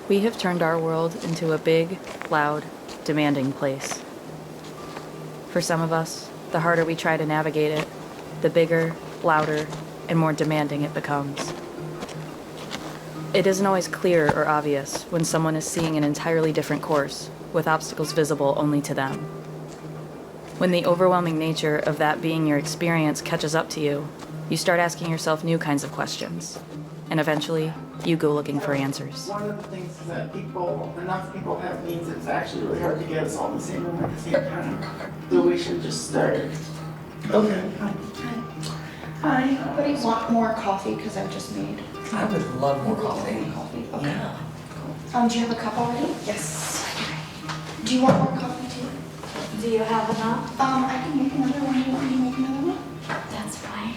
We have turned our world into a big, loud, demanding place. For some of us, the harder we try to navigate it, the bigger, louder, and more demanding it becomes. It isn't always clear or obvious when someone is seeing an entirely different course, with obstacles visible only to them. When the overwhelming nature of that being your experience catches up to you, you start asking yourself new kinds of questions, and eventually, you go looking for answers. One of the things is that enough people have needs, it's actually really hard to get us all in the same room at the same time. So we should just start. Okay. Hi. Anybody want more coffee? Because I've just made. I would love more coffee. Okay. Yeah. Do you have a cup already? Yes. Do you want more coffee too? Do you have enough? I can make another one. Do you want me to make another one? That's fine.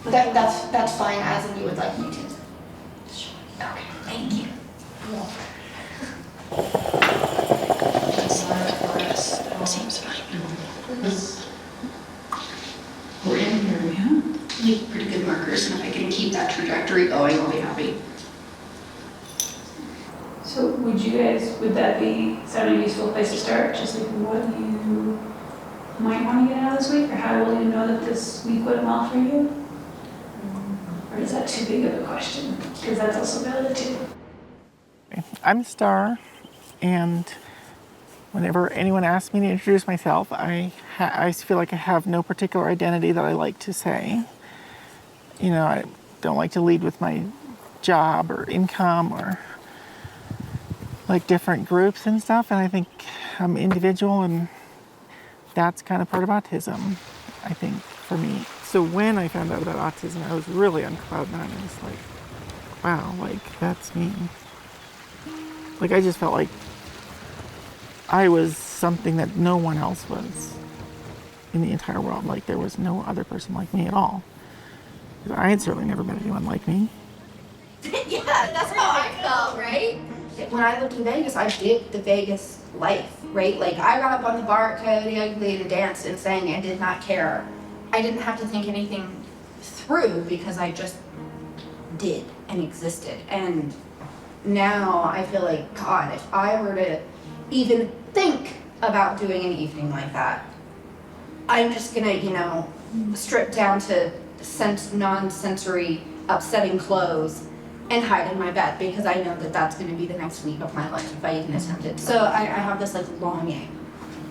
That's fine, as in you would like me to. Sure. Okay. Thank you. Seems fine. We're in here, Yeah. Make pretty good markers, and if I can keep that trajectory going, I'll be happy. So would that be sound a useful place to start? Just like what you might want to get out of this week, or how will you know that this week went well for you? Or is that too big of a question? Because that's also valid too. I'm Star, and whenever anyone asks me to introduce myself, I feel like I have no particular identity that I like to say. You know, I don't like to lead with my job or income or like different groups and stuff, and I think I'm individual, and that's kind of part of autism, I think, for me. So when I found out about autism, I was really on cloud nine. I was like, wow, like, that's me. Like, I just felt like I was something that no one else was in the entire world. Like, there was no other person like me at all. I had certainly never met anyone like me. Yeah, that's how I felt, right? When I lived in Vegas, I did the Vegas life, right? Like, I got up on the bar at Coyote Ugly and danced and sang and did not care. I didn't have to think anything through because I just did and existed. And now I feel like, God, if I were to even think about doing an evening like that, I'm just gonna, strip down to non-sensory, upsetting clothes and hide in my bed because I know that that's going to be the next week of my life if I even attempt it. So I have this longing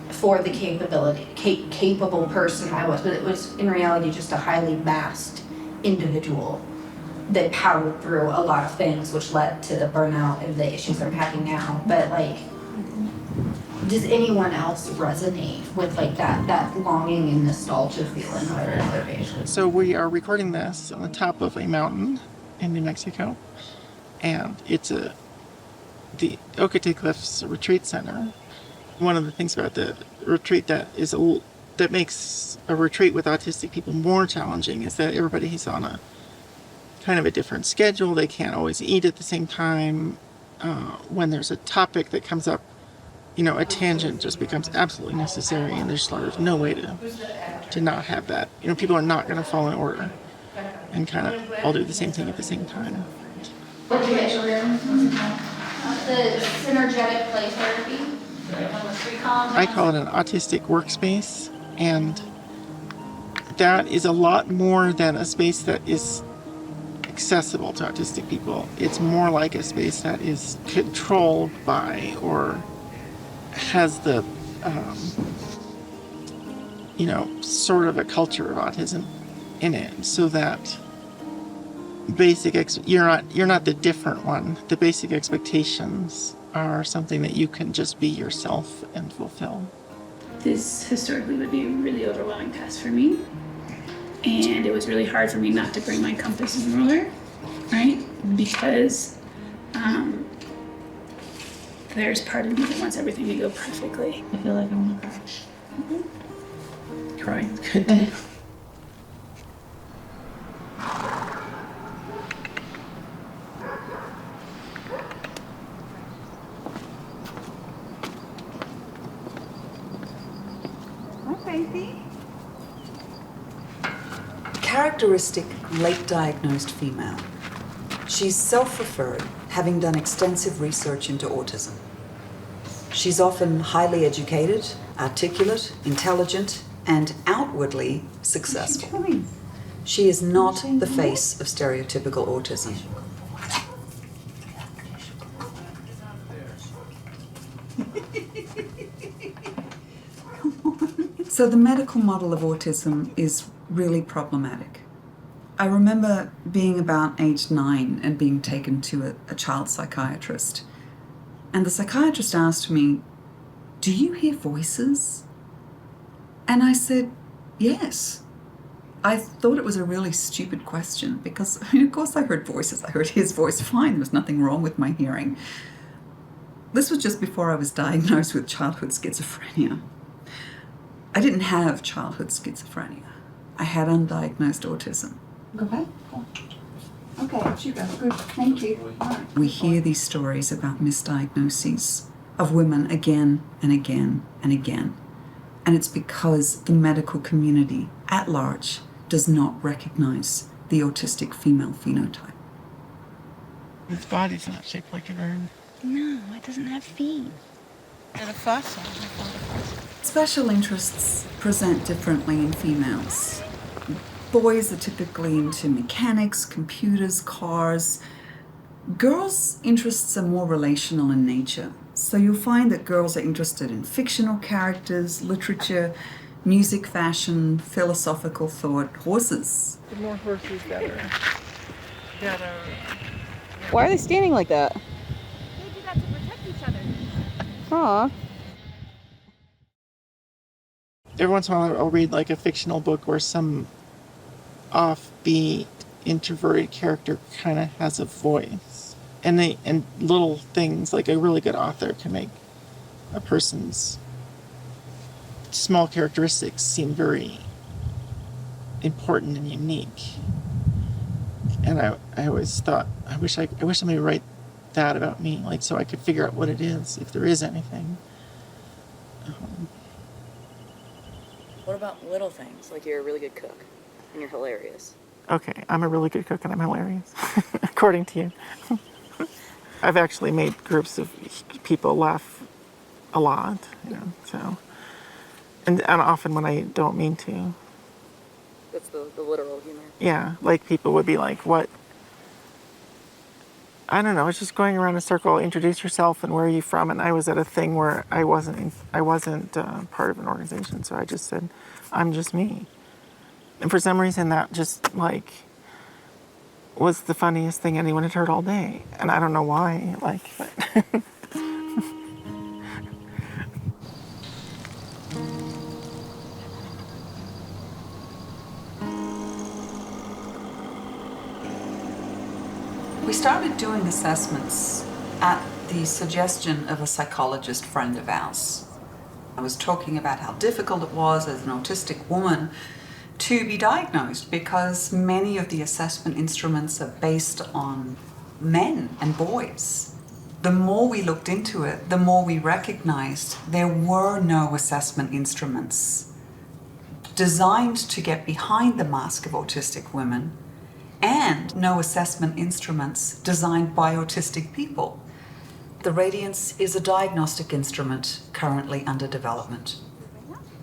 for the capable person I was, but it was in reality just a highly masked individual that powered through a lot of things, which led to the burnout and the issues I'm having now. But does anyone else resonate with that longing and nostalgia feeling on their patients? So we are recording this on the top of a mountain in New Mexico, and it's the Ocate Cliffs Retreat Center. One of the things about the retreat that makes a retreat with autistic people more challenging is that everybody's on a kind of a different schedule. They can't always eat at the same time. When there's a topic that comes up, a tangent just becomes absolutely necessary, and there's sort of no way to not have that. People are not going to follow in order and kind of all do the same thing at the same time. What do you get your room? The synergetic play therapy. I call it an autistic workspace, and that is a lot more than a space that is accessible to autistic people. It's more like a space that is controlled by or has the, sort of a culture of autism in it, so that you're not the different one. The basic expectations are something that you can just be yourself and fulfill. This historically would be a really overwhelming task for me. And it was really hard for me not to bring my compass and ruler, right? Because there's part of me that wants everything to go perfectly. I feel like I want to cry. Mm-hmm. Crying's good. Characteristic late diagnosed female. She's self-referred, having done extensive research into autism. She's often highly educated, articulate, intelligent, and outwardly successful. She is not the face of stereotypical autism. So the medical model of autism is really problematic. I remember being about age 9 and being taken to a child psychiatrist. And the psychiatrist asked me, "Do you hear voices?" And I said, "Yes." I thought it was a really stupid question because, I mean, of course I heard voices. I heard his voice fine. There was nothing wrong with my hearing. This was just before I was diagnosed with childhood schizophrenia. I didn't have childhood schizophrenia. I had undiagnosed autism. Go ahead. Okay, up you go. Good. Thank you. All right. We hear these stories about misdiagnoses of women again and again and again. And it's because the medical community at large does not recognize the autistic female phenotype. Its body's not shaped like a bird. No, it doesn't have feet. And a fossil. Special interests present differently in females. Boys are typically into mechanics, computers, cars. Girls' interests are more relational in nature. So you'll find that girls are interested in fictional characters, literature, music, fashion, philosophical thought, horses. The more horses better. Why are they standing like that? They do that to protect each other. Aw. Every once in a while I'll read like a fictional book where some offbeat, introverted character kind of has a voice. And little things, like a really good author can make a person's small characteristics seem very important and unique. And I always thought, I wish somebody would write that about me, like so I could figure out what it is, if there is anything. What about little things, like you're a really good cook and you're hilarious? Okay, I'm a really good cook and I'm hilarious, according to you. I've actually made groups of people laugh a lot, so. And often when I don't mean to. That's the literal humor. Yeah, like people would be like, what? I don't know, it's just going around in a circle, introduce yourself and where are you from? And I was at a thing where I wasn't part of an organization, so I just said, I'm just me. And for some reason that just like was the funniest thing anyone had heard all day. And I don't know why, but We started doing assessments at the suggestion of a psychologist friend of ours. I was talking about how difficult it was as an autistic woman to be diagnosed because many of the assessment instruments are based on men and boys. The more we looked into it, the more we recognized there were no assessment instruments designed to get behind the mask of autistic women, and no assessment instruments designed by autistic people. The WRADIANCE is a diagnostic instrument currently under development.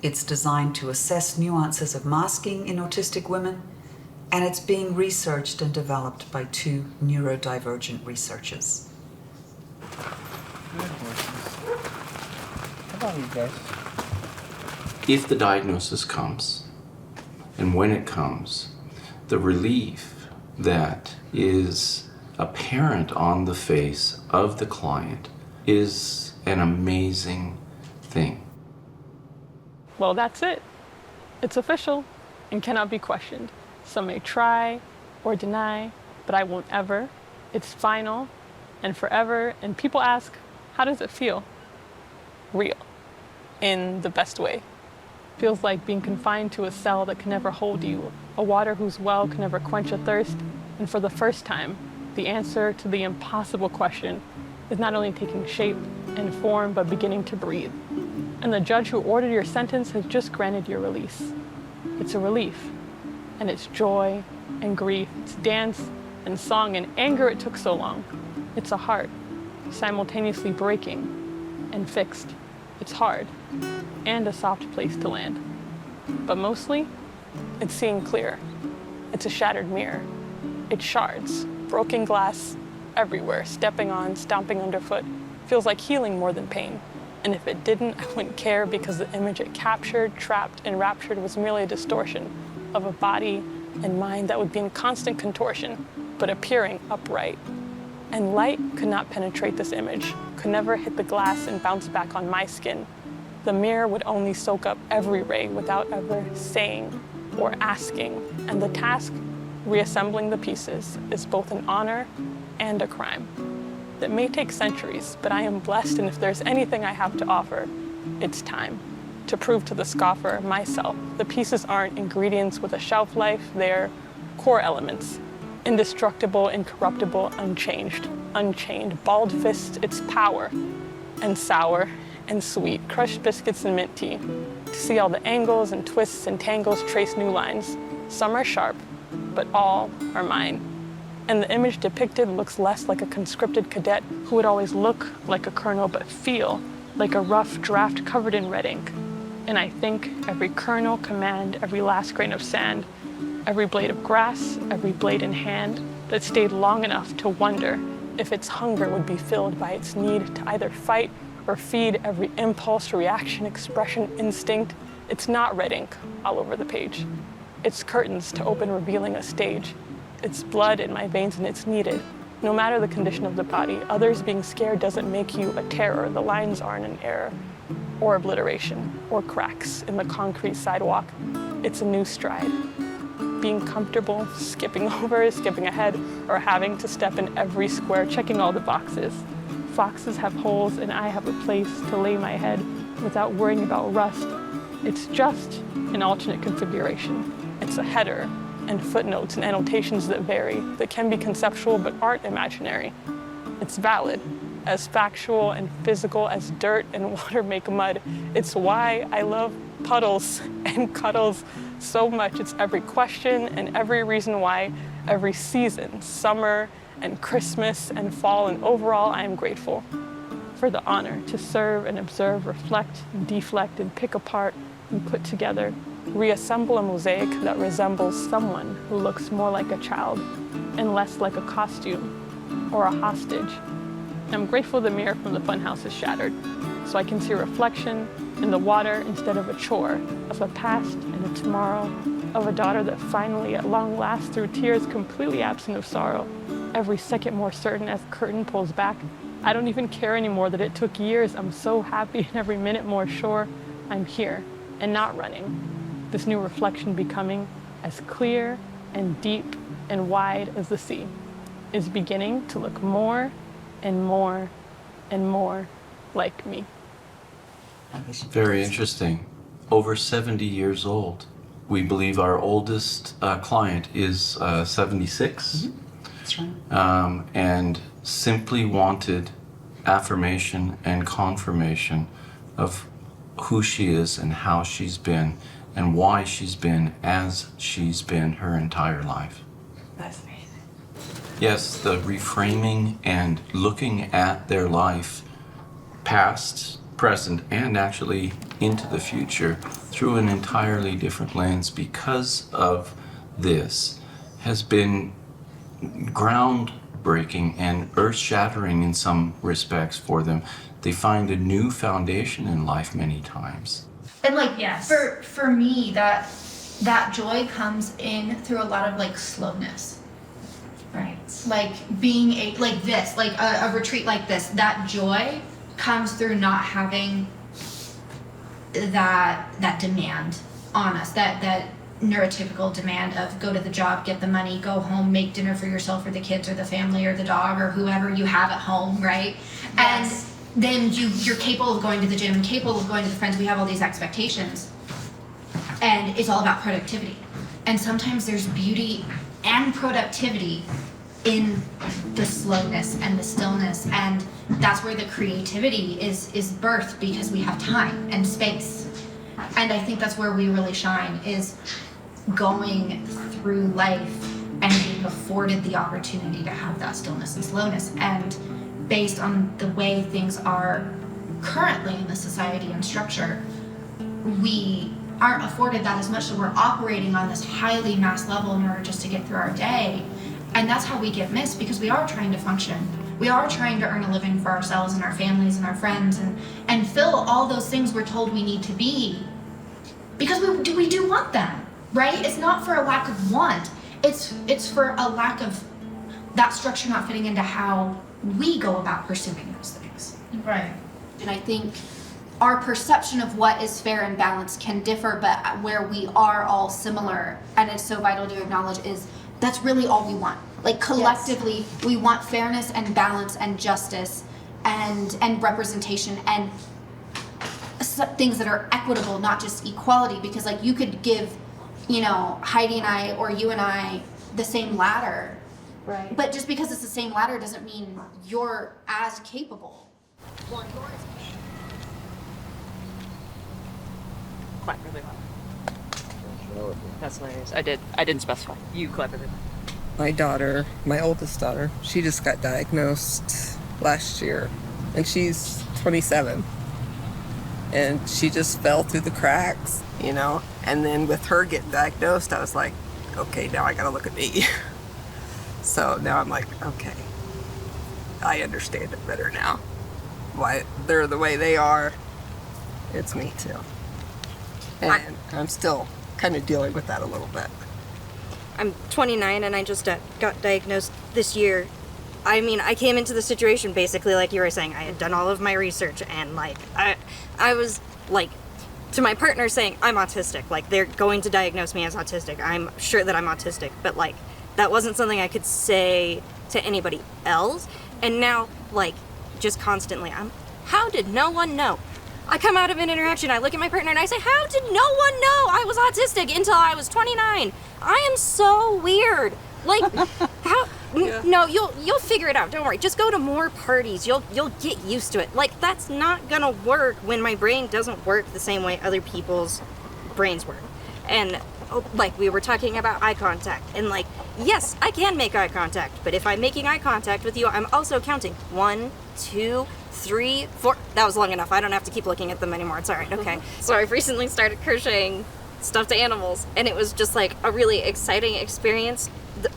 It's designed to assess nuances of masking in autistic women, and it's being researched and developed by 2 neurodivergent researchers. How about you guys? If the diagnosis comes, and when it comes, the relief that is apparent on the face of the client is an amazing thing. Well, that's it. It's official and cannot be questioned. Some may try or deny, but I won't ever. It's final and forever. And people ask, how does it feel? Real, in the best way. Feels like being confined to a cell that can never hold you, a water whose well can never quench a thirst. And for the first time, the answer to the impossible question is not only taking shape and form, but beginning to breathe. And the judge who ordered your sentence has just granted your release. It's a relief, and it's joy and grief. It's dance and song and anger it took so long. It's a heart, simultaneously breaking and fixed. It's hard, and a soft place to land. But mostly, it's seeing clear. It's a shattered mirror. It's shards, broken glass everywhere, stepping on, stomping underfoot. Feels like healing more than pain. And if it didn't, I wouldn't care because the image it captured, trapped, and raptured was merely a distortion of a body and mind that would be in constant contortion, but appearing upright. And light could not penetrate this image, could never hit the glass and bounce back on my skin. The mirror would only soak up every ray without ever saying or asking. And the task, reassembling the pieces, is both an honor and a crime. That may take centuries, but I am blessed, and if there's anything I have to offer, it's time. To prove to the scoffer, myself, the pieces aren't ingredients with a shelf life, they're core elements. Indestructible, incorruptible, unchanged, unchained. Balled fist, its power. And sour and sweet, crushed biscuits and mint tea. To see all the angles and twists and tangles trace new lines. Some are sharp, but all are mine. And the image depicted looks less like a conscripted cadet who would always look like a colonel but feel like a rough draft covered in red ink. And I think every kernel, command, every last grain of sand, every blade of grass, every blade in hand that stayed long enough to wonder if its hunger would be filled by its need to either fight or feed every impulse, reaction, expression, instinct. It's not red ink all over the page. It's curtains to open, revealing a stage. It's blood in my veins and it's needed. No matter the condition of the body, others being scared doesn't make you a terror. The lines aren't an error or obliteration or cracks in the concrete sidewalk. It's a new stride. Being comfortable, skipping over, skipping ahead, or having to step in every square, checking all the boxes. Foxes have holes and I have a place to lay my head without worrying about rust. It's just an alternate configuration. It's a header and footnotes and annotations that vary, that can be conceptual but aren't imaginary. It's valid, as factual and physical as dirt and water make mud. It's why I love puddles and cuddles so much. It's every question and every reason why, every season, summer and Christmas and fall, and overall I am grateful for the honor to serve and observe, reflect, deflect, and pick apart and put together, reassemble a mosaic that resembles someone who looks more like a child and less like a costume or a hostage. I'm grateful the mirror from the funhouse is shattered, so I can see a reflection in the water instead of a chore, of a past and a tomorrow, of a daughter that finally, at long last, through tears completely absent of sorrow, every second more certain as the curtain pulls back. I don't even care anymore that it took years. I'm so happy, and every minute more sure I'm here and not running. This new reflection becoming as clear and deep and wide as the sea is beginning to look more and more and more like me. Very interesting. Over 70 years old. We believe our oldest client is 76. That's right. And simply wanted affirmation and confirmation of who she is and how she's been and why she's been as she's been her entire life. That's amazing. Yes, the reframing and looking at their life, past, present, and actually into the future through an entirely different lens because of this has been groundbreaking and earth-shattering in some respects for them. They find a new foundation in life many times. And like, yes. for me, that joy comes in through a lot of like slowness. Right. Like being a retreat like this, that joy comes through not having that demand on us, that neurotypical demand of go to the job, get the money, go home, make dinner for yourself or the kids or the family or the dog or whoever you have at home, right? Yes. And then you're capable of going to the gym, capable of going to the friends. We have all these expectations, and it's all about productivity. And sometimes there's beauty and productivity in the slowness and the stillness, and that's where the creativity is birthed because we have time and space. And I think that's where we really shine, is going through life and being afforded the opportunity to have that stillness and slowness. And based on the way things are currently in the society and structure, we aren't afforded that as much, so we're operating on this highly mass level in order just to get through our day. And that's how we get missed, because we are trying to function. We are trying to earn a living for ourselves and our families and our friends and fill all those things we're told we need to be, because we do want them, right? It's not for a lack of want. It's for a lack of that structure not fitting into how we go about pursuing those things. Right. And I think our perception of what is fair and balanced can differ, but where we are all similar, and it's so vital to acknowledge, is that's really all we want. Like collectively, yes, we want fairness and balance and justice and representation and things that are equitable, not just equality, because like you could give, you know, Heidi and I or you and I the same ladder. Right. But just because it's the same ladder doesn't mean you're as capable. Or yours. Clap really loud. That's hilarious. I didn't specify. You clap really loud. My daughter, my oldest daughter, she just got diagnosed last year, and she's 27. And she just fell through the cracks, you know? And then with her getting diagnosed, I was like, okay, now I gotta look at me. So now I'm like, okay, I understand it better now. Why they're the way they are, it's me too. And I'm still kind of dealing with that a little bit. I'm 29 and I just got diagnosed this year. I mean, I came into the situation basically like you were saying. I had done all of my research and like I was like to my partner saying I'm autistic. Like they're going to diagnose me as autistic. I'm sure that I'm autistic, but like that wasn't something I could say to anybody else. And now like just constantly how did no one know? I come out of an interaction, I look at my partner and I say, how did no one know I was autistic until I was 29? I am so weird. Like, how? Yeah. No, you'll figure it out. Don't worry. Just go to more parties. You'll get used to it. Like, that's not gonna work when my brain doesn't work the same way other people's brains work. And like we were talking about eye contact, and like, yes, I can make eye contact, but if I'm making eye contact with you, I'm also counting 1, 2, 3, 4. That was long enough. I don't have to keep looking at them anymore. It's all right. Okay. So I've recently started crocheting stuffed animals, and it was just like a really exciting experience.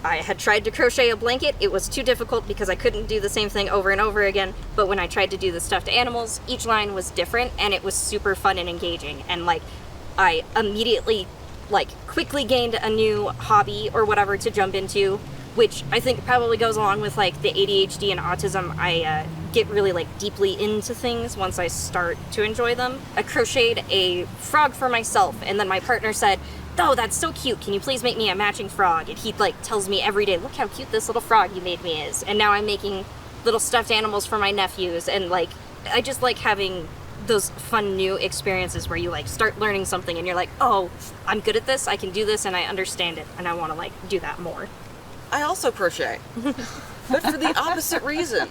I had tried to crochet a blanket. It was too difficult because I couldn't do the same thing over and over again. But when I tried to do the stuffed animals, each line was different, and it was super fun and engaging. And like, I immediately like quickly gained a new hobby or whatever to jump into, which I think probably goes along with like the ADHD and autism. I get really like deeply into things once I start to enjoy them. I crocheted a frog for myself, and then my partner said, oh, that's so cute, can you please make me a matching frog? And he like tells me every day, look how cute this little frog you made me is. And now I'm making little stuffed animals for my nephews, and like I just like having those fun new experiences where you like start learning something and you're like, oh, I'm good at this, I can do this, and I understand it, and I want to like do that more. I also crochet, but for the opposite reason.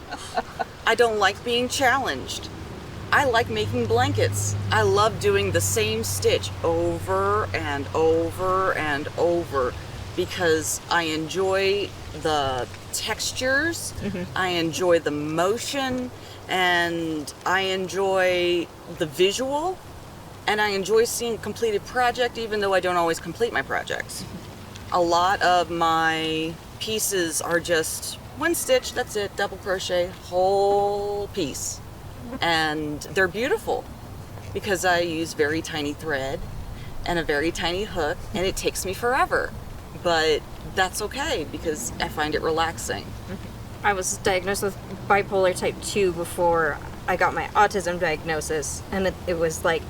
I don't like being challenged. I like making blankets. I love doing the same stitch over and over and over because I enjoy the textures, I enjoy the motion, and I enjoy the visual, and I enjoy seeing a completed project even though I don't always complete my projects. A lot of my pieces are just one stitch, that's it, double crochet, whole piece. And they're beautiful because I use very tiny thread and a very tiny hook, and it takes me forever. But that's okay because I find it relaxing. I was diagnosed with bipolar type 2 before I got my autism diagnosis, and it was like,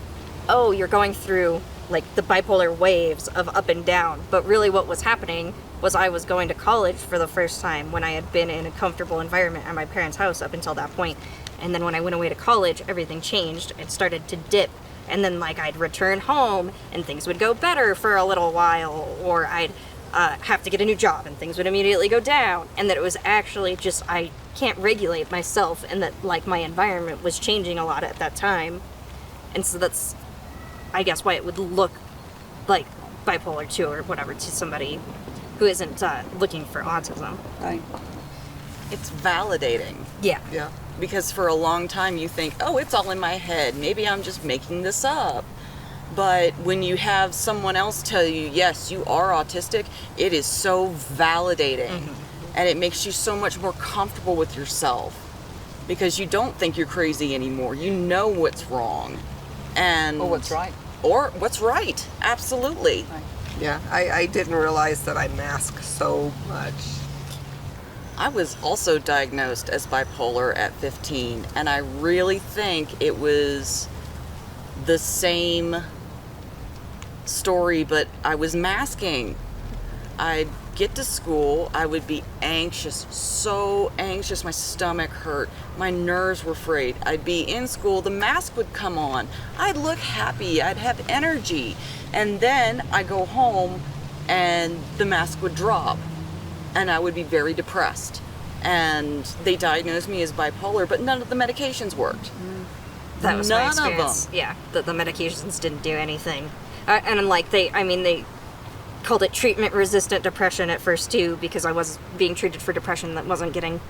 oh, you're going through like the bipolar waves of up and down. But really what was happening was I was going to college for the first time when I had been in a comfortable environment at my parents' house up until that point. And then when I went away to college, everything changed. It started to dip. And then like I'd return home and things would go better for a little while, or I'd have to get a new job and things would immediately go down. And that it was actually just I can't regulate myself, and that like my environment was changing a lot at that time. And so that's, I guess, why it would look like bipolar 2 or whatever to somebody who isn't looking for autism. Right. It's validating. Yeah. Yeah. Because for a long time you think, oh, it's all in my head. Maybe I'm just making this up. But when you have someone else tell you, yes, you are autistic, it is so validating. And it makes you so much more comfortable with yourself because you don't think you're crazy anymore. You know what's wrong. And Or what's right. Or what's right. Absolutely. Right. Yeah, I didn't realize that I mask so much. I was also diagnosed as bipolar at 15, and I really think it was the same story, but I was masking. I'd get to school, I would be anxious, so anxious, my stomach hurt, my nerves were frayed. I'd be in school, the mask would come on, I'd look happy, I'd have energy, and then I'd go home and the mask would drop. And I would be very depressed. And they diagnosed me as bipolar, but none of the medications worked. That was none my experience. of them. Yeah, that the medications didn't do anything. And like they called it treatment-resistant depression at first too, because I was being treated for depression that wasn't getting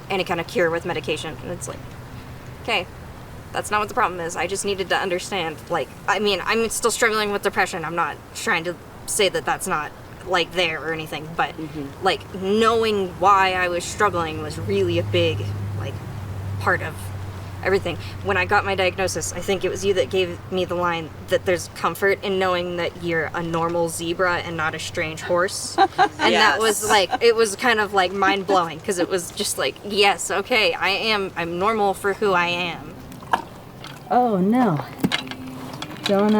any kind of cure with medication. And it's like, okay, that's not what the problem is. I just needed to understand. Like, I mean, I'm still struggling with depression. I'm not trying to say that that's not like there or anything, but like knowing why I was struggling was really a big like part of everything. When I got my diagnosis, I think it was you that gave me the line that there's comfort in knowing that you're a normal zebra and not a strange horse. And that was like, it was kind of like mind blowing because it was just like, yes, okay, I'm normal for who I am. Oh no. Don't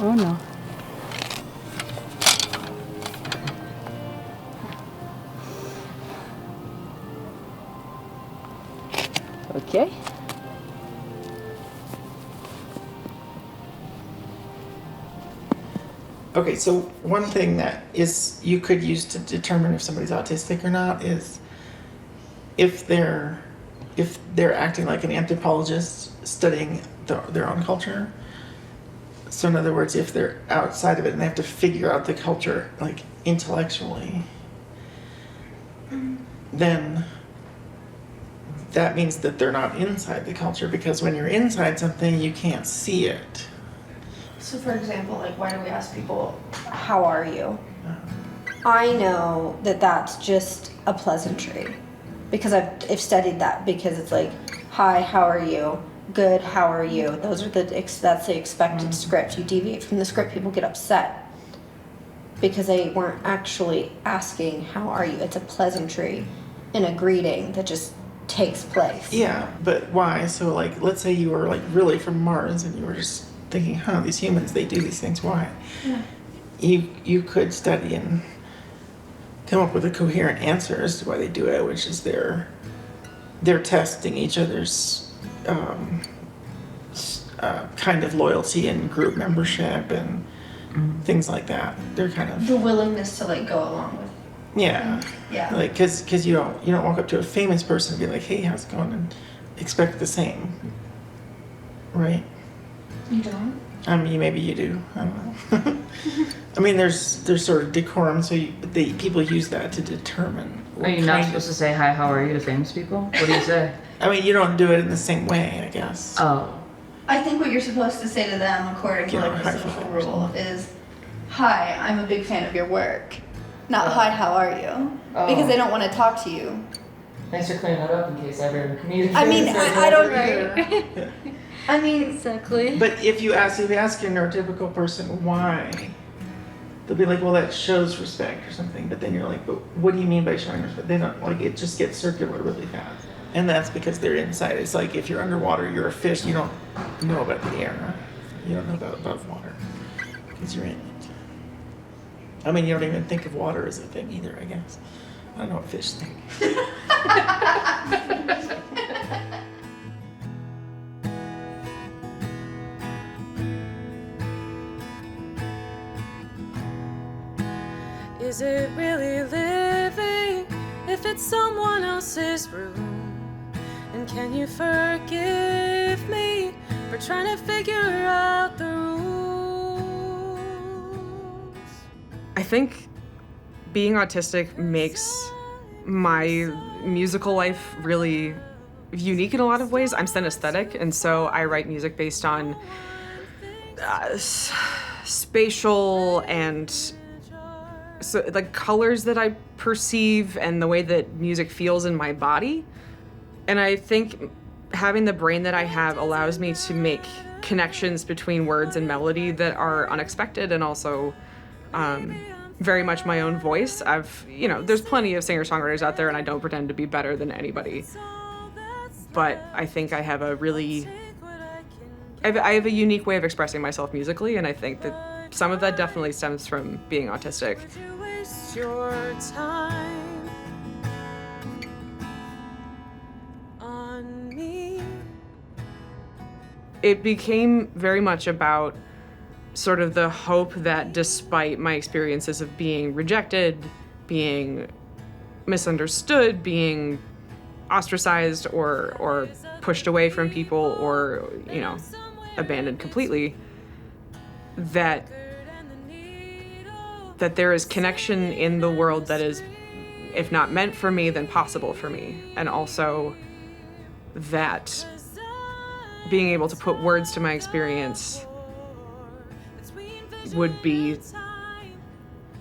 oh no. Okay. Okay, so one thing that is you could use to determine if somebody's autistic or not is if they're acting like an anthropologist studying their own culture. So in other words, if they're outside of it and they have to figure out the culture like intellectually, then that means that they're not inside the culture, because when you're inside something, you can't see it. So for example, like why do we ask people, how are you? I know that that's just a pleasantry because I've studied that, because it's like, hi, how are you? Good, how are you? Those are that's the expected script. You deviate from the script, people get upset because they weren't actually asking, how are you? It's a pleasantry and a greeting that just takes place. Yeah, but why? So like, let's say you were like really from Mars and you were just thinking, these humans, they do these things, why? Yeah. You could study and come up with a coherent answer as to why they do it, which is they're testing each other's kind of loyalty and group membership and things like that. They're kind of The willingness to like go along with. yeah, Yeah. like because you don't walk up to a famous person and be like, hey, how's it going, and expect the same, right? You don't? I mean, maybe you do. I don't know. I mean, there's sort of decorum, so people use that to determine. Are you not supposed to say hi, how are you to famous people? What do you say? I mean, you don't do it in the same way, I guess. Oh. I think what you're supposed to say to them, according to like the social rule, is, hi, I'm a big fan of your work. Not hi, how are you? Because they don't want to talk to you. Thanks for clearing that up in case I ever need I mean, I don't know. I mean, exactly. But if you ask a neurotypical person why, they'll be like, well, that shows respect or something. But then you're like, but what do you mean by showing respect? They don't, like, it just gets circular really fast. And that's because they're inside. It's like if you're underwater, you're a fish, you don't know about the air. You don't know about above water because you're in it. I mean, you don't even think of water as a thing either, I guess. I don't know what fish think. Is it really living if it's someone else's room? And can you forgive me for trying to figure out the rules? think being autistic makes my musical life really unique in a lot of ways. I'm synesthetic, and so I write music based on spatial and so like colors that I perceive and the way that music feels in my body. And I think having the brain that I have allows me to make connections between words and melody that are unexpected and also very much my own voice. There's plenty of singer-songwriters out there, and I don't pretend to be better than anybody. But I think I have I have a unique way of expressing myself musically, and I think that some of that definitely stems from being autistic. Waste your time on me. It became very much about sort of the hope that despite my experiences of being rejected, being misunderstood, being ostracized or pushed away from people or, abandoned completely, that there is connection in the world that is, if not meant for me, then possible for me. And also that being able to put words to my experience would be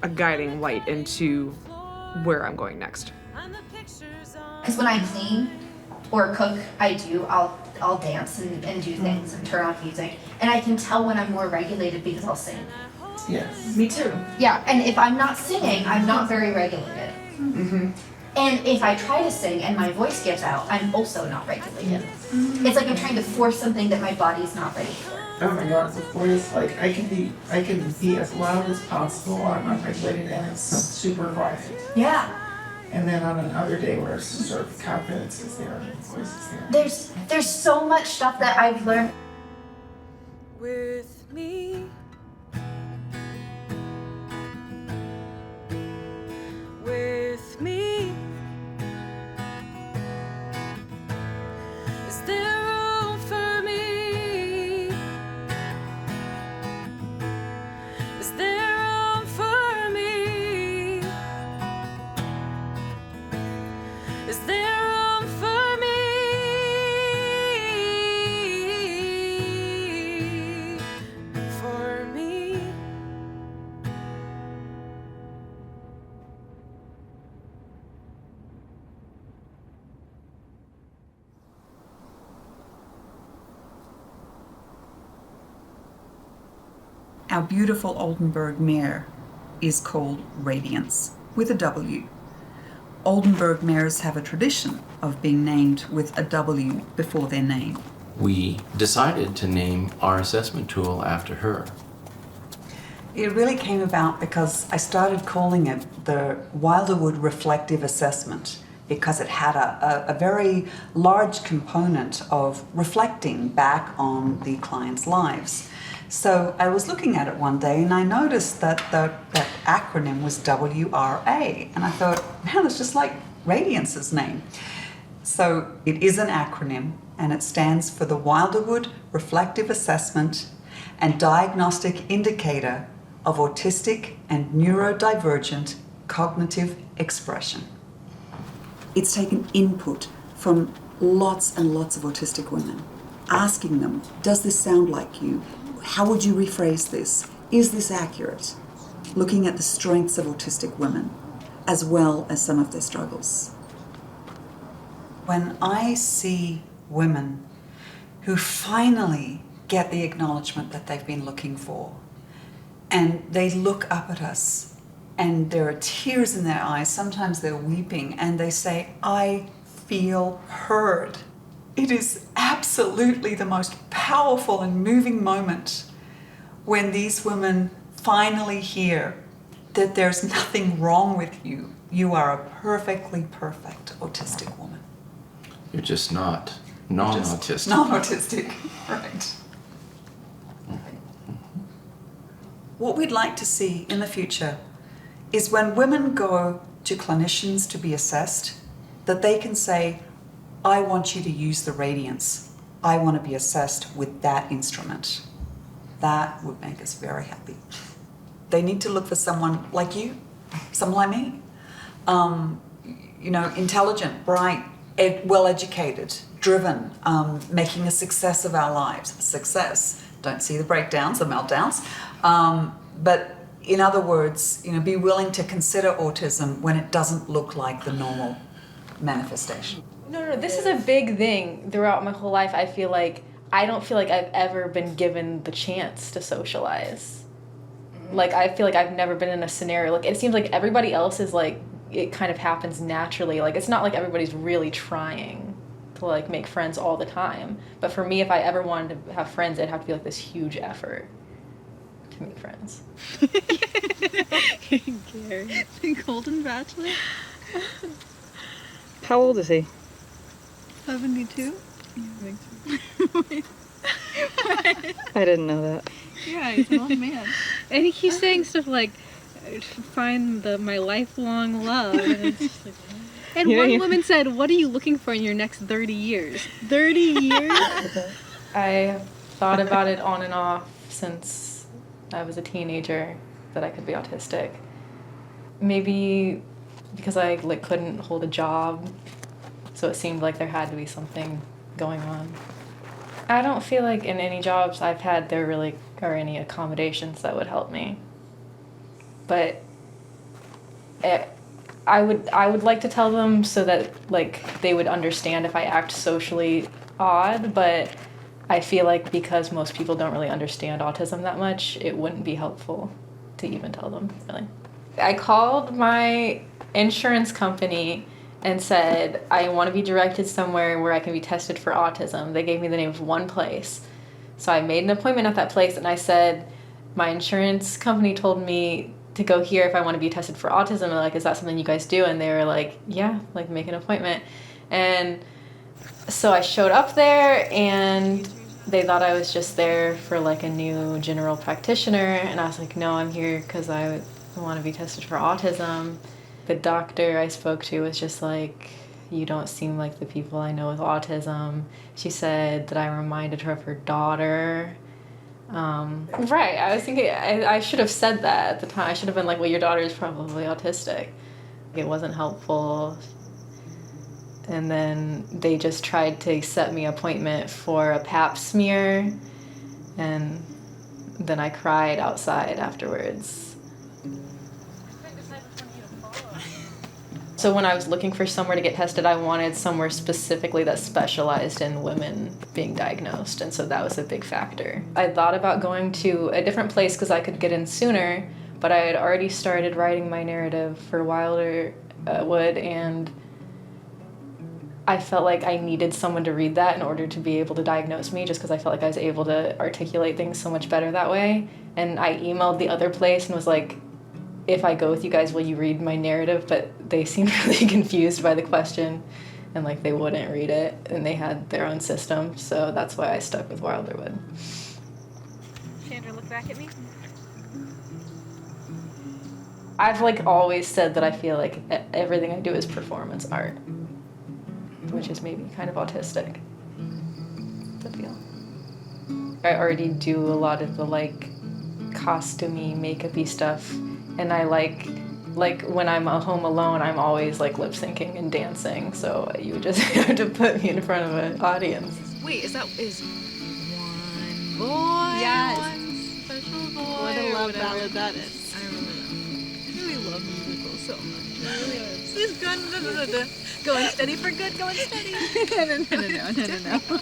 a guiding light into where I'm going next. Because when I clean or cook, I'll dance and do things and turn on music. And I can tell when I'm more regulated because I'll sing. Yes, me too. Yeah, and if I'm not singing, I'm not very regulated. Mm-hmm. And if I try to sing and my voice gives out, I'm also not regulated. It's like I'm trying to force something that my body's not ready for. Oh my God, the voice, like I can be as loud as possible, I'm not regulated, and it's super quiet. Yeah. And then on another day where it's sort of confidence is there and the voice is there. There's so much stuff that I've learned. With me. With me. Is there room for me? Is there room for me? Is there room for me? For me? Our beautiful Oldenburg mare is called Radiance, with a W. Oldenburg mares have a tradition of being named with a W before their name. We decided to name our assessment tool after her. It really came about because I started calling it the Wilderwood Reflective Assessment because it had a very large component of reflecting back on the client's lives. So I was looking at it one day and I noticed that that acronym was WRA, and I thought, man, it's just like Radiance's name. So it is an acronym, and it stands for the Wilderwood Reflective Assessment and Diagnostic Indicator of Autistic and Neurodivergent Cognitive Expression. It's taken input from lots and lots of autistic women, asking them, does this sound like you? How would you rephrase this? Is this accurate? Looking at the strengths of autistic women, as well as some of their struggles. When I see women who finally get the acknowledgement that they've been looking for, and they look up at us, and there are tears in their eyes, sometimes they're weeping, and they say, I feel heard. It is absolutely the most powerful and moving moment when these women finally hear that there's nothing wrong with you. You are a perfectly perfect autistic woman. You're just not non-autistic. Non-autistic, right. What we'd like to see in the future is when women go to clinicians to be assessed, that they can say, I want you to use the Radiance. I want to be assessed with that instrument. That would make us very happy. They need to look for someone like you, someone like me. You know, intelligent, bright, well-educated, driven, making a success of our lives. Success. Don't see the breakdowns, the meltdowns. But in other words, you know, be willing to consider autism when it doesn't look like the normal manifestation. No, this is a big thing throughout my whole life. I don't feel like I've ever been given the chance to socialize. Like, I feel like I've never been in a scenario, like, it seems like everybody else is like, it kind of happens naturally. Like, it's not like everybody's really trying to like make friends all the time. But for me, if I ever wanted to have friends, it'd have to be like this huge effort to make friends. Gary, the Golden Bachelor. How old is he? 72? I didn't know that. Yeah, he's an old man. And he keeps saying stuff like, find my lifelong love. And, it's just like, and one woman said, what are you looking for in your next 30 years? 30 years? I thought about it on and off since I was a teenager, that I could be autistic. Maybe because I like couldn't hold a job, so it seemed like there had to be something going on. I don't feel like in any jobs I've had there really are any accommodations that would help me. But I would like to tell them so that like they would understand if I act socially odd, but I feel like because most people don't really understand autism that much, it wouldn't be helpful to even tell them, really. I called my insurance company and said, I want to be directed somewhere where I can be tested for autism. They gave me the name of one place. So I made an appointment at that place and I said, my insurance company told me to go here if I want to be tested for autism. And like, is that something you guys do? And they were like, yeah, like make an appointment. And so I showed up there and they thought I was just there for like a new general practitioner. And I was like, no, I'm here because I want to be tested for autism. The doctor I spoke to was just like, you don't seem like the people I know with autism. She said that I reminded her of her daughter. Right, I was thinking, I should have said that at the time. I should have been like, well, your daughter is probably autistic. It wasn't helpful. And then they just tried to set me an appointment for a pap smear. And then I cried outside afterwards. So when I was looking for somewhere to get tested, I wanted somewhere specifically that specialized in women being diagnosed, and so that was a big factor. I thought about going to a different place because I could get in sooner, but I had already started writing my narrative for Wilderwood, and I felt like I needed someone to read that in order to be able to diagnose me, just because I felt like I was able to articulate things so much better that way. And I emailed the other place and was like, if I go with you guys, will you read my narrative? But they seemed really confused by the question and like they wouldn't read it, and they had their own system, so that's why I stuck with Wilderwood. Chandra, look back at me. I've like always said that I feel like everything I do is performance art, which is maybe kind of autistic. I feel. I already do a lot of the like costumey, makeup-y stuff. And I like when I'm home alone, I'm always like lip syncing and dancing. So you would just have to put me in front of an audience. Wait, is one boy? Yes. One special boy. What a love ballad that is. I really love musicals so much. This is good. Going steady for good. Going steady. No.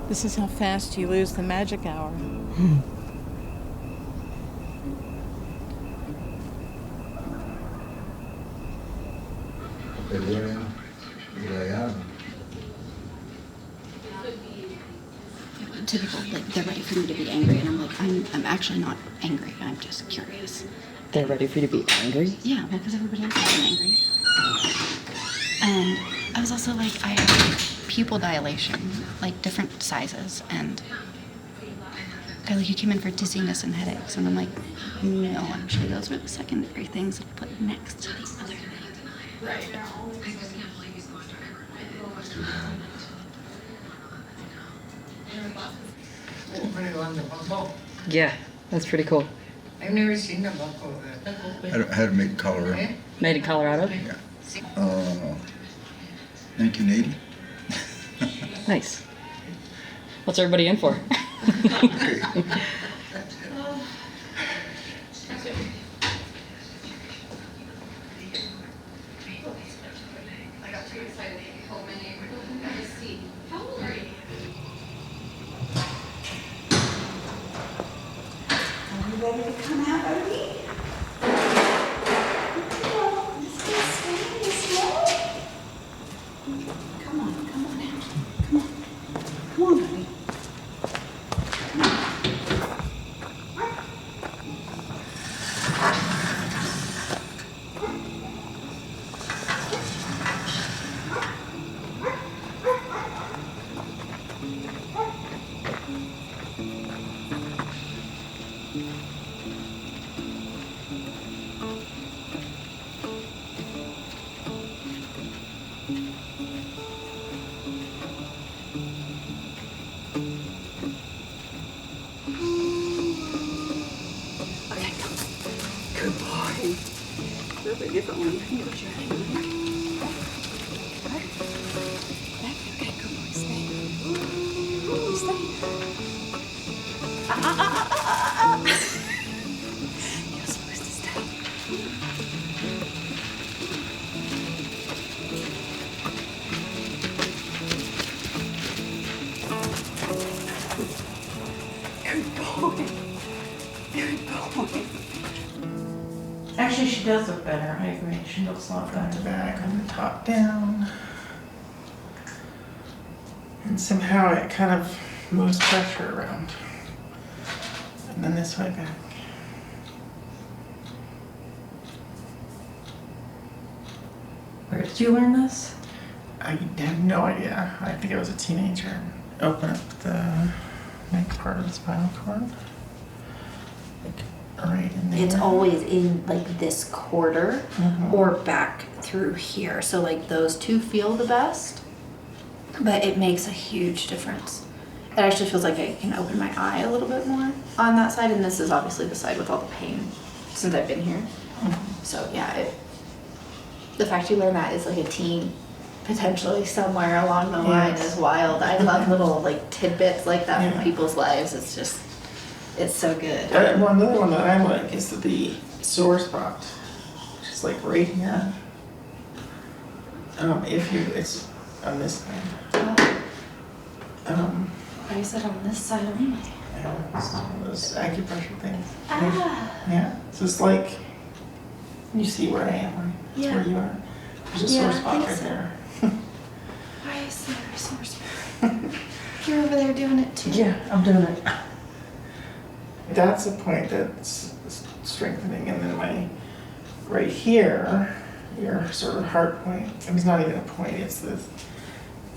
This is how fast you lose the magic hour. Typical, like they're ready for me to be angry, and I'm like, I'm actually not angry. I'm just curious. They're ready for you to be angry? Yeah, well, because everybody else is angry. And I was also like, I have pupil dilation, like different sizes, and okay, like you came in for dizziness and headaches. And I'm like, no, actually those were the secondary things that I put next to the other thing. Right. Yeah, that's pretty cool. I've never seen a buffalo. How to make color. Made in Colorado? Yeah. 1980. Nice. What's everybody in for? Ready to come out, Odie? Come on, come on out. Come on. Come on, baby. Come on. Different one. Okay, good boy. Stay. Stay. You're supposed to stay. Good boy. Good boy. Actually, she does look better. I agree. She looks a lot front to back and the top down. And somehow it kind of moves pressure around. And then this way back. Where did you learn this? I have no idea. I think I was a teenager. Open up the neck part of the spinal cord. Like right in there. It's always in like this quarter or back through here. So like those two feel the best, but it makes a huge difference. It actually feels like I can open my eye a little bit more on that side, and this is obviously the side with all the pain since I've been here. So yeah, the fact you learn that is like a teen, potentially somewhere along the line is wild. I love little like tidbits like that from people's lives. It's just, it's so good. Well, another one that I like is the sore spot, which is like right here. If you, it's on this side. Why is it on this side only? Yeah, it's one of those acupressure things. Ah. Yeah, so it's like, you see where I am, right? That's Yeah. where you are. There's a sore spot right there. Why is there a sore spot? You're over there doing it too. Yeah, I'm doing it. That's a point that's strengthening, and then my right here, your sort of heart point. It's not even a point. It's this.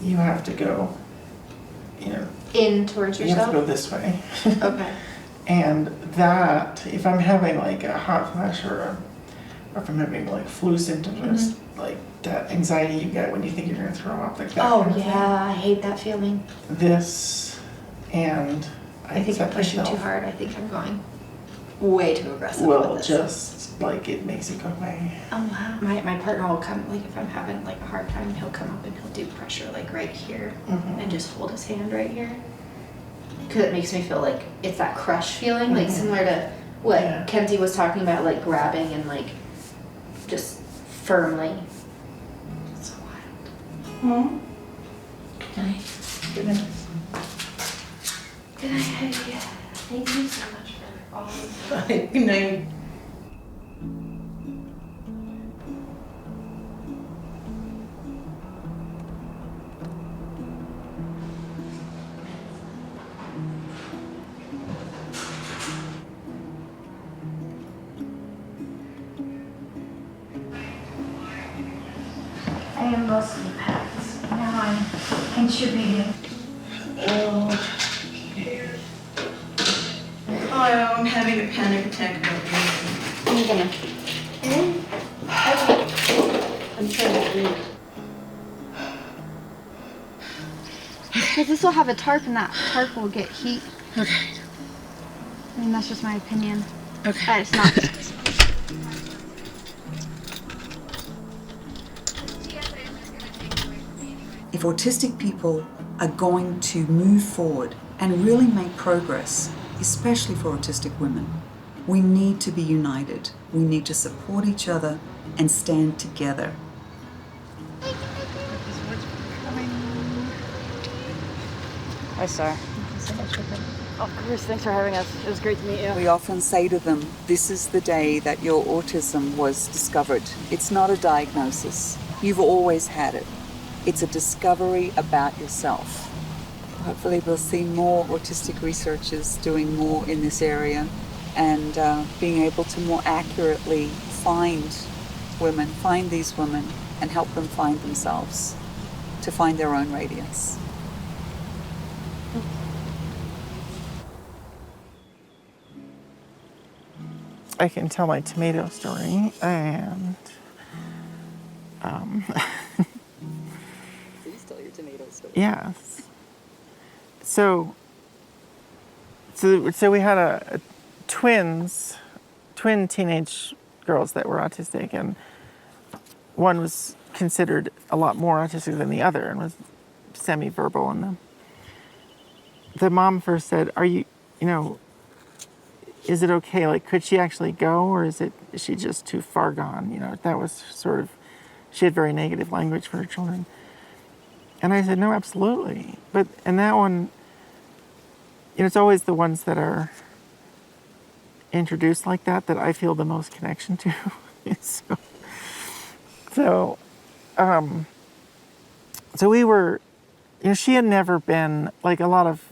You have to go. You know. In towards You have yourself? to go this way. Okay. And that, if I'm having like a hot flash or if I'm having like flu symptoms, like that anxiety you get when you think you're gonna throw up, like that. Oh kind of thing. yeah, I hate that feeling. This and I think I'm accept pushing too myself hard. I think I'm going way too aggressive will with this. just like it makes it go away. Oh wow. My partner will come, like if I'm having like a hard time, he'll come up and he'll do pressure like right here and just hold his hand right here. Cause it makes me feel like it's that crush feeling, like similar to what Kenzie was talking about, like grabbing and like just firmly. It's so wild. Good night. Good night. Good night, Heidi. Thank you so much for all of this. Good night. I am mostly packed. Now I'm contributing. Hello, I'm having a panic attack about you. I'm gonna. I'm trying to read. Because this will have a tarp and that tarp will get heat. Okay. I mean, that's just my opinion. Okay. It's not. If autistic people are going to move forward and really make progress, especially for autistic women, we need to be united. We need to support each other and stand together. Hi, Star. Of course, thanks for having us. It was great to meet you. We often say to them, this is the day that your autism was discovered. It's not a diagnosis. You've always had it. It's a discovery about yourself. Hopefully we'll see more autistic researchers doing more in this area and being able to more accurately find these women and help them find themselves, to find their own radiance. I can tell my tomato story, and Please tell your tomato story. yes. So we had twin teenage girls that were autistic, and one was considered a lot more autistic than the other and was semi-verbal. And the mom first said, "Are you is it okay? Like, could she actually go, or is she just too far gone?" That was sort of, she had very negative language for her children. And I said, "No, absolutely." And that one, it's always the ones that are introduced like that I feel the most connection to. So we were, she had never been, like a lot of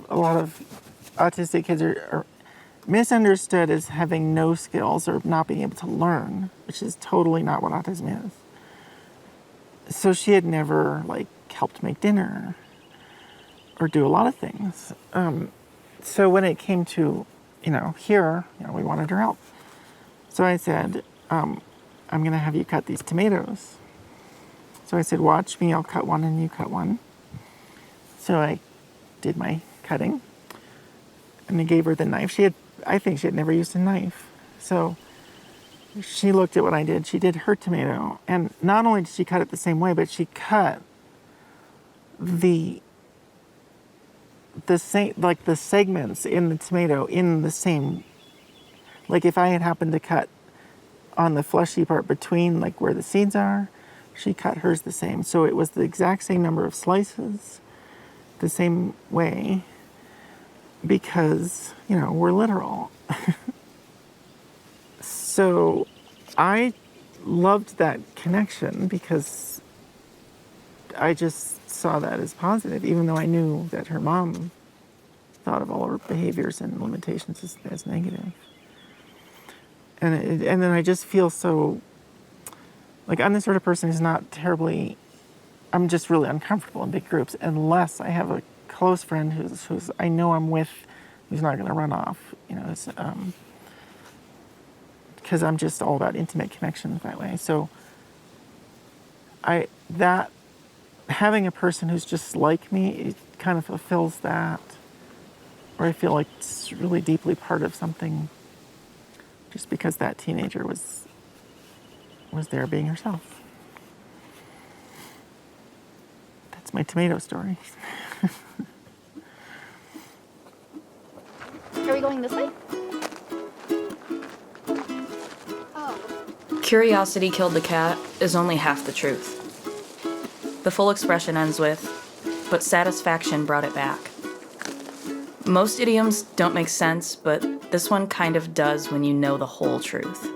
autistic kids are misunderstood as having no skills or not being able to learn, which is totally not what autism is. So she had never helped make dinner or do a lot of things. So when it came to, here, we wanted her help. So I said, I'm going to have you cut these tomatoes. So I said, watch me, I'll cut one and you cut one. So I did my cutting and I gave her the knife. I think she had never used a knife. So she looked at what I did. She did her tomato. And not only did she cut it the same way, but she cut the segments in the tomato in the same, if I had happened to cut on the fleshy part between where the seeds are, she cut hers the same. So it was the exact same number of slices, the same way, because, we're literal. So I loved that connection because I just saw that as positive, even though I knew that her mom thought of all her behaviors and limitations as negative. And then I just feel so, I'm the sort of person who's not terribly, I'm just really uncomfortable in big groups unless I have a close friend who's I know I'm with, who's not going to run off, because I'm just all about intimate connections that way. So having a person who's just like me, it kind of fulfills that, or I feel like it's really deeply part of something, just because that teenager was there being herself. That's my tomato story. Are we going this way? Curiosity killed the cat is only half the truth. The full expression ends with, but satisfaction brought it back. Most idioms don't make sense, but this one kind of does when you know the whole truth.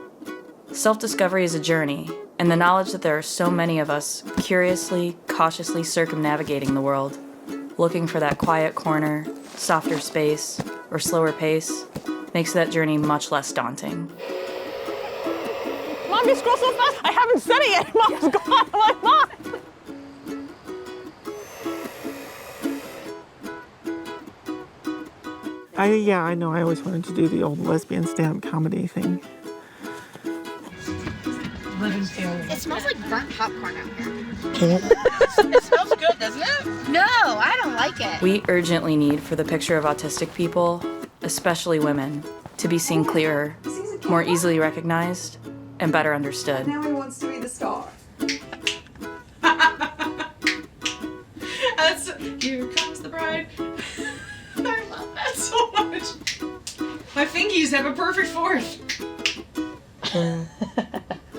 Self-discovery is a journey, and the knowledge that there are so many of us curiously, cautiously circumnavigating the world, looking for that quiet corner, softer space, or slower pace, makes that journey much less daunting. Mom, you scroll so fast, I haven't said it yet. Mom's gone. I'm like, Mom. I know. I always wanted to do the old lesbian stand-up comedy thing. It smells like burnt popcorn out here. It smells good, doesn't it? No, I don't like it. We urgently need for the picture of autistic people, especially women, to be seen clearer, more easily recognized, and better understood. Now he wants to be the star. Here comes the bride. I love that so much. My fingies have a perfect fourth.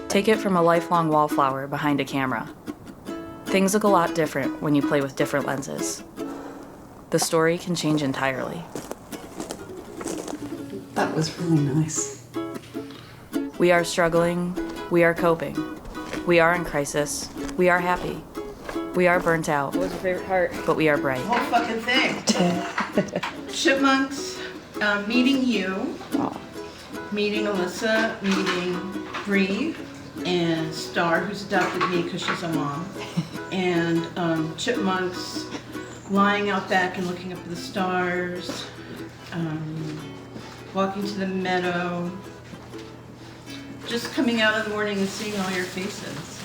Take it from a lifelong wallflower behind a camera. Things look a lot different when you play with different lenses. The story can change entirely. That was really nice. We are struggling. We are coping. We are in crisis. We are happy. We are burnt out. What was your favorite part? But we are bright. The whole fucking thing. Chipmunks, meeting you, meeting Alyssa, meeting Bree, and Star, who's adopted me because she's a mom, and chipmunks lying out back and looking up at the stars, walking to the meadow, just coming out in the morning and seeing all your faces.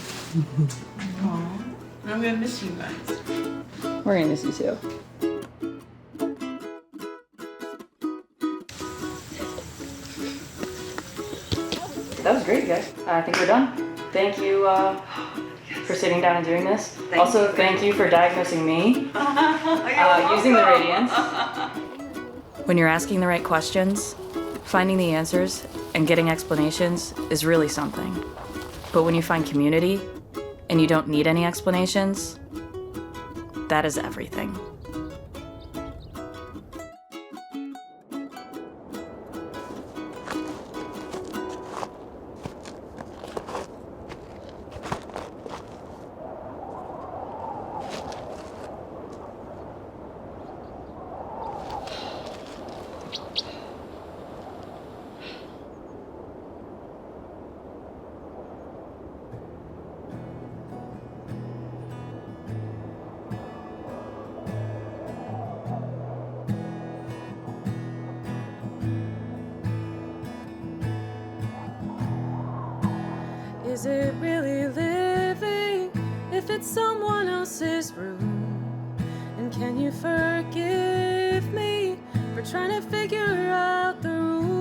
Aww. I'm gonna miss you guys. We're gonna miss you too. That was great, guys. I think we're done. Thank you for sitting down and doing this. Thank you for diagnosing me using the Radiance. When you're asking the right questions, finding the answers, and getting explanations is really something. But when you find community, and you don't need any explanations, that is everything. Is it really living if it's someone else's room? And can you forgive me for trying to figure out the rules?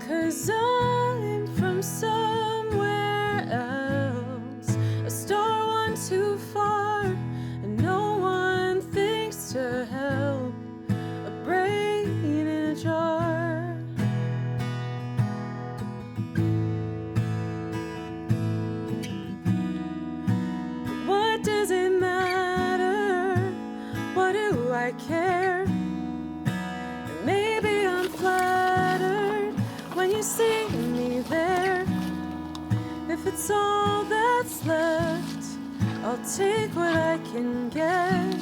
'Cause I'm from somewhere else, a star one too far, and no one thinks to help, a brain in a jar. What does it matter? What do I care? And maybe I'm flattered when you see me there. If it's all that's left, I'll take what I can get.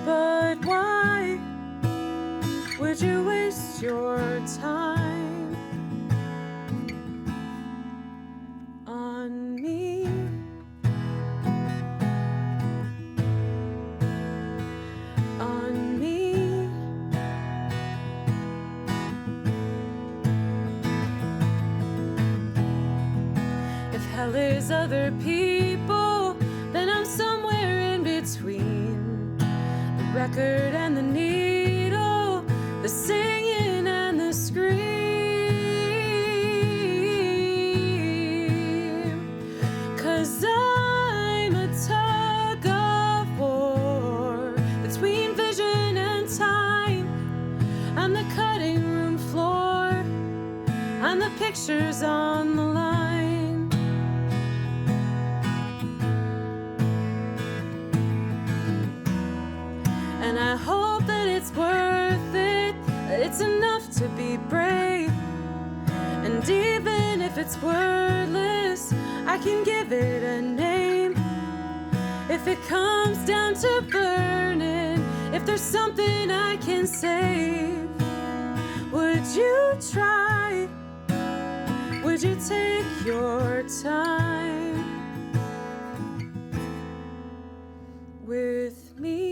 But why would you waste your time on me? On me. If hell is other people, then I'm somewhere in between the record and the needle, the singing and the scream. 'Cause I'm a tug of war between vision and time. I'm the cutting room floor, I'm the pictures on the line. And I hope that it's worth it, that it's enough to be brave. And even if it's wordless, I can give it a name. If it comes down to burning, if there's something I can save, would you try? Would you take your time with me.